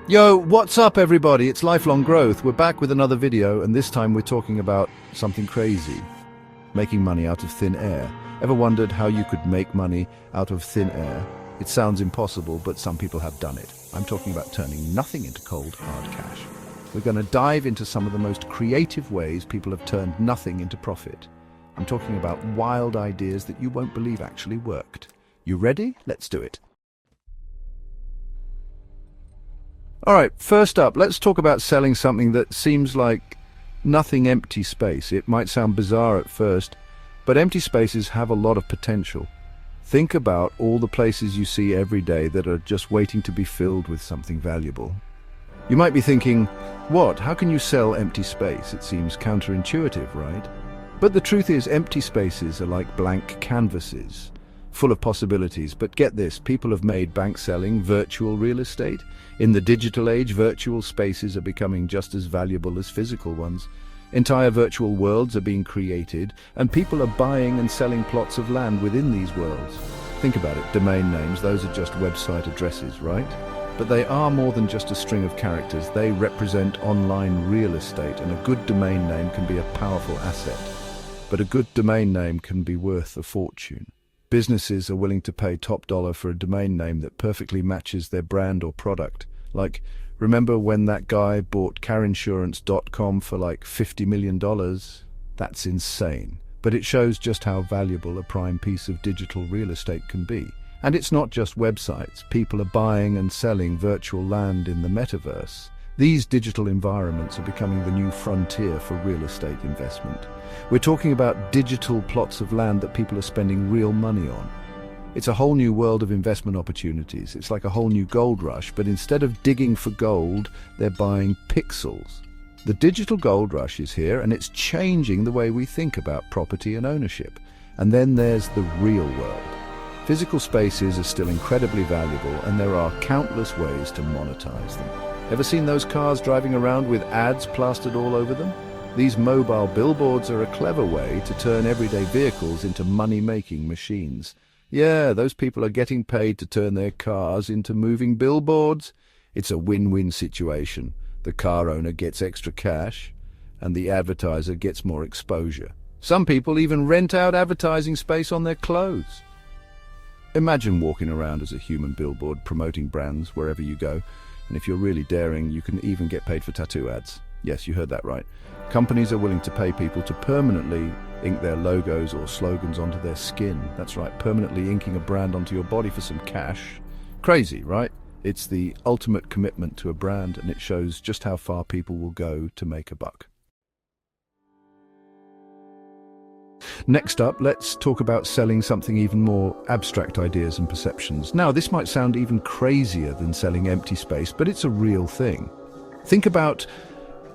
Yo, what's up everybody? It's Lifelong Growth. We're back with another video, and this time we're talking about something crazy. Making money out of thin air. Ever wondered how you could make money out of thin air? It sounds impossible, but some people have done it. I'm talking about turning nothing into cold, hard cash. We're going to dive into some of the most creative ways people have turned nothing into profit. I'm talking about wild ideas that you won't believe actually worked. You ready? Let's do it. All right, first up, let's talk about selling something that seems like nothing. Empty space. It might sound bizarre at first, but empty spaces have a lot of potential. Think about all the places you see every day that are just waiting to be filled with something valuable. You might be thinking, what? How can you sell empty space? It seems counterintuitive, right? But the truth is, empty spaces are like blank canvases, full of possibilities. But get this, people have made bank selling virtual real estate. In the digital age, virtual spaces are becoming just as valuable as physical ones. Entire virtual worlds are being created, and people are buying and selling plots of land within these worlds. Think about it, domain names, those are just website addresses, right? But they are more than just a string of characters. They represent online real estate, and a good domain name can be a powerful asset. But a good domain name can be worth a fortune. Businesses are willing to pay top dollar for a domain name that perfectly matches their brand or product. Like, remember when that guy bought carinsurance.com for like $50 million? That's insane. But it shows just how valuable a prime piece of digital real estate can be. And it's not just websites. People are buying and selling virtual land in the metaverse. These digital environments are becoming the new frontier for real estate investment. We're talking about digital plots of land that people are spending real money on. It's a whole new world of investment opportunities. It's like a whole new gold rush, but instead of digging for gold, they're buying pixels. The digital gold rush is here, and it's changing the way we think about property and ownership. And then there's the real world. Physical spaces are still incredibly valuable, and there are countless ways to monetize them. Ever seen those cars driving around with ads plastered all over them? These mobile billboards are a clever way to turn everyday vehicles into money-making machines. Yeah, those people are getting paid to turn their cars into moving billboards. It's a win-win situation. The car owner gets extra cash, and the advertiser gets more exposure. Some people even rent out advertising space on their clothes. Imagine walking around as a human billboard promoting brands wherever you go. And if you're really daring, you can even get paid for tattoo ads. Yes, you heard that right. Companies are willing to pay people to permanently ink their logos or slogans onto their skin. That's right, permanently inking a brand onto your body for some cash. Crazy, right? It's the ultimate commitment to a brand, and it shows just how far people will go to make a buck. Next up, let's talk about selling something even more abstract: ideas and perceptions. Now, this might sound even crazier than selling empty space, but it's a real thing. Think about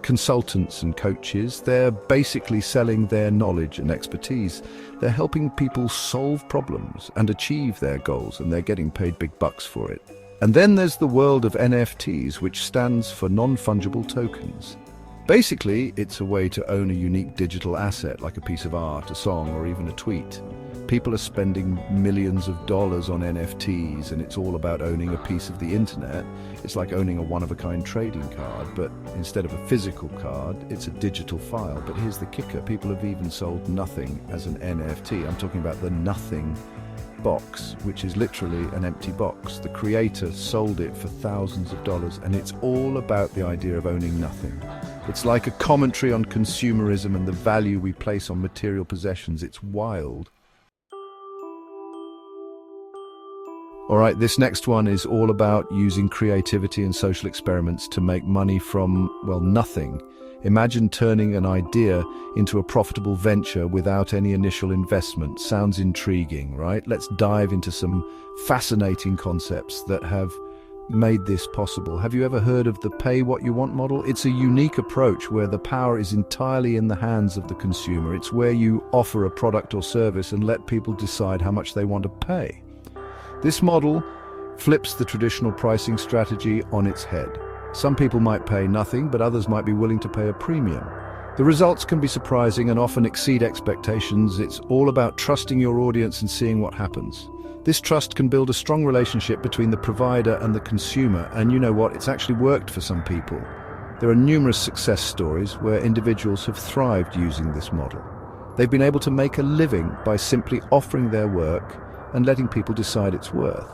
consultants and coaches. They're basically selling their knowledge and expertise. They're helping people solve problems and achieve their goals, and they're getting paid big bucks for it. And then there's the world of NFTs, which stands for non-fungible tokens. Basically, it's a way to own a unique digital asset, like a piece of art, a song, or even a tweet. People are spending millions of dollars on NFTs, and it's all about owning a piece of the internet. It's like owning a one-of-a-kind trading card, but instead of a physical card, it's a digital file. But here's the kicker: people have even sold nothing as an NFT. I'm talking about the nothing box, which is literally an empty box. The creator sold it for thousands of dollars, and it's all about the idea of owning nothing. It's like a commentary on consumerism and the value we place on material possessions. It's wild. All right, this next one is all about using creativity and social experiments to make money from, well, nothing. Imagine turning an idea into a profitable venture without any initial investment. Sounds intriguing, right? Let's dive into some fascinating concepts that have made this possible. Have you ever heard of the pay what you want model? It's a unique approach where the power is entirely in the hands of the consumer. It's where you offer a product or service and let people decide how much they want to pay. This model flips the traditional pricing strategy on its head. Some people might pay nothing, but others might be willing to pay a premium. The results can be surprising and often exceed expectations. It's all about trusting your audience and seeing what happens. This trust can build a strong relationship between the provider and the consumer, and you know what? It's actually worked for some people. There are numerous success stories where individuals have thrived using this model. They've been able to make a living by simply offering their work and letting people decide its worth.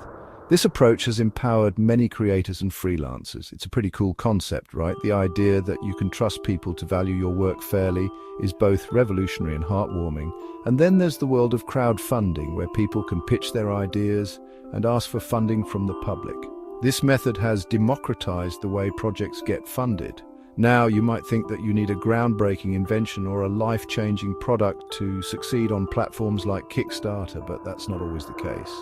This approach has empowered many creators and freelancers. It's a pretty cool concept, right? The idea that you can trust people to value your work fairly is both revolutionary and heartwarming. And then there's the world of crowdfunding, where people can pitch their ideas and ask for funding from the public. This method has democratized the way projects get funded. Now, you might think that you need a groundbreaking invention or a life-changing product to succeed on platforms like Kickstarter, but that's not always the case.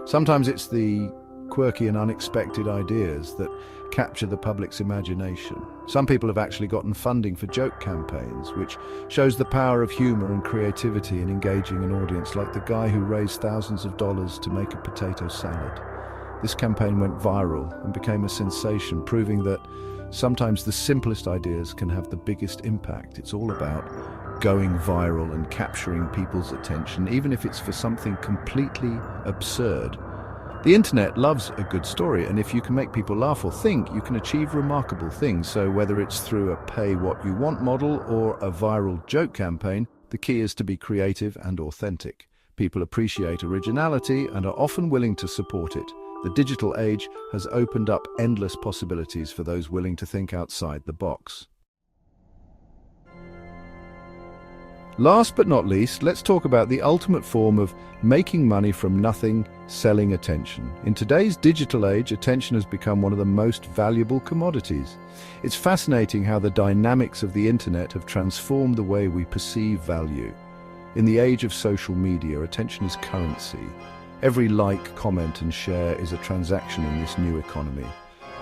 Sometimes it's the quirky and unexpected ideas that capture the public's imagination. Some people have actually gotten funding for joke campaigns, which shows the power of humor and creativity in engaging an audience, like the guy who raised thousands of dollars to make a potato salad. This campaign went viral and became a sensation, proving that sometimes the simplest ideas can have the biggest impact. It's all about going viral and capturing people's attention, even if it's for something completely absurd. The internet loves a good story, and if you can make people laugh or think, you can achieve remarkable things. So whether it's through a pay-what-you-want model or a viral joke campaign, the key is to be creative and authentic. People appreciate originality and are often willing to support it. The digital age has opened up endless possibilities for those willing to think outside the box. Last but not least, let's talk about the ultimate form of making money from nothing: selling attention. In today's digital age, attention has become one of the most valuable commodities. It's fascinating how the dynamics of the internet have transformed the way we perceive value. In the age of social media, attention is currency. Every like, comment, and share is a transaction in this new economy.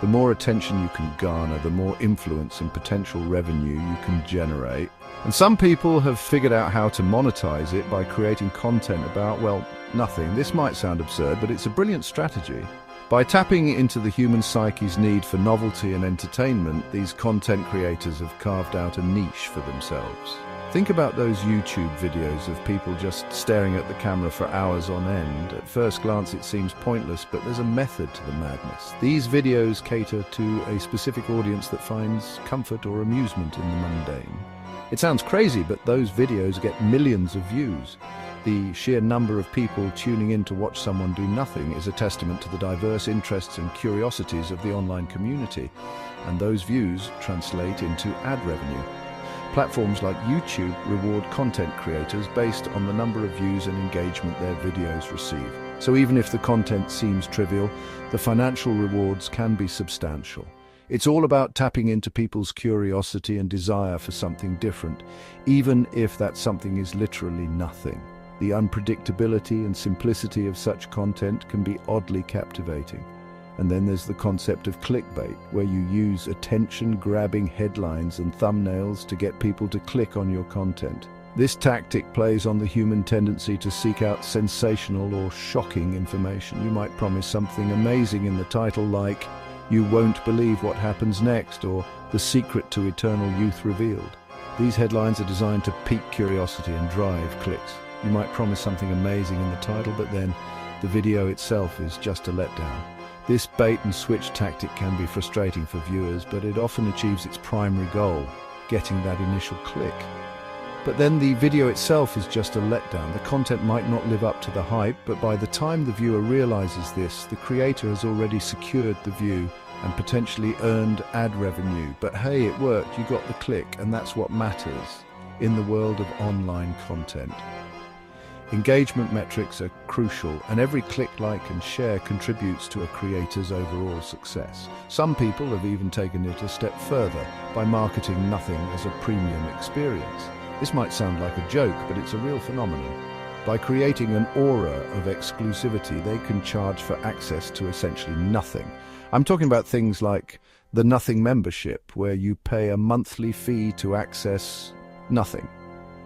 The more attention you can garner, the more influence and potential revenue you can generate. And some people have figured out how to monetize it by creating content about, well, nothing. This might sound absurd, but it's a brilliant strategy. By tapping into the human psyche's need for novelty and entertainment, these content creators have carved out a niche for themselves. Think about those YouTube videos of people just staring at the camera for hours on end. At first glance it seems pointless, but there's a method to the madness. These videos cater to a specific audience that finds comfort or amusement in the mundane. It sounds crazy, but those videos get millions of views. The sheer number of people tuning in to watch someone do nothing is a testament to the diverse interests and curiosities of the online community, and those views translate into ad revenue. Platforms like YouTube reward content creators based on the number of views and engagement their videos receive. So even if the content seems trivial, the financial rewards can be substantial. It's all about tapping into people's curiosity and desire for something different, even if that something is literally nothing. The unpredictability and simplicity of such content can be oddly captivating. And then there's the concept of clickbait, where you use attention-grabbing headlines and thumbnails to get people to click on your content. This tactic plays on the human tendency to seek out sensational or shocking information. You might promise something amazing in the title, like, "You won't believe what happens next," or "The secret to eternal youth revealed." These headlines are designed to pique curiosity and drive clicks. You might promise something amazing in the title, but then the video itself is just a letdown. This bait-and-switch tactic can be frustrating for viewers, but it often achieves its primary goal, getting that initial click. But then the video itself is just a letdown. The content might not live up to the hype, but by the time the viewer realizes this, the creator has already secured the view and potentially earned ad revenue. But hey, it worked, you got the click, and that's what matters in the world of online content. Engagement metrics are crucial, and every click, like, and share contributes to a creator's overall success. Some people have even taken it a step further by marketing nothing as a premium experience. This might sound like a joke, but it's a real phenomenon. By creating an aura of exclusivity, they can charge for access to essentially nothing. I'm talking about things like the Nothing membership, where you pay a monthly fee to access nothing.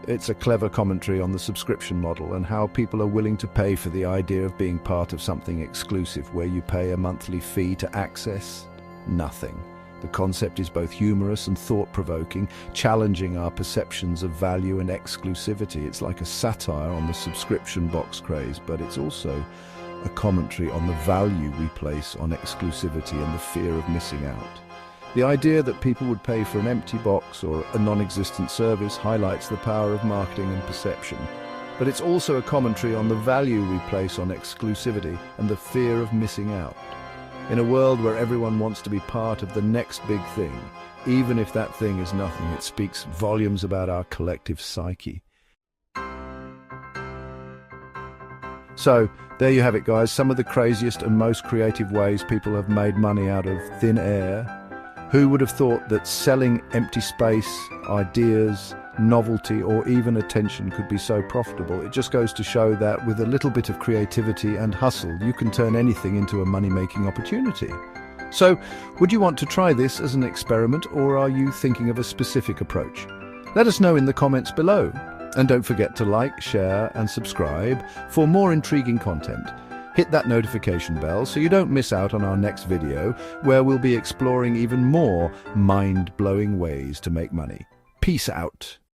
It's a clever commentary on the subscription model and how people are willing to pay for the idea of being part of something exclusive, where you pay a monthly fee to access nothing. The concept is both humorous and thought-provoking, challenging our perceptions of value and exclusivity. It's like a satire on the subscription box craze, but it's also a commentary on the value we place on exclusivity and the fear of missing out. The idea that people would pay for an empty box or a non-existent service highlights the power of marketing and perception. But it's also a commentary on the value we place on exclusivity and the fear of missing out. In a world where everyone wants to be part of the next big thing, even if that thing is nothing, it speaks volumes about our collective psyche. So, there you have it, guys. Some of the craziest and most creative ways people have made money out of thin air. Who would have thought that selling empty space, ideas, novelty, or even attention could be so profitable? It just goes to show that with a little bit of creativity and hustle, you can turn anything into a money-making opportunity. So, would you want to try this as an experiment, or are you thinking of a specific approach? Let us know in the comments below. And don't forget to like, share, and subscribe for more intriguing content. Hit that notification bell so you don't miss out on our next video, where we'll be exploring even more mind-blowing ways to make money. Peace out.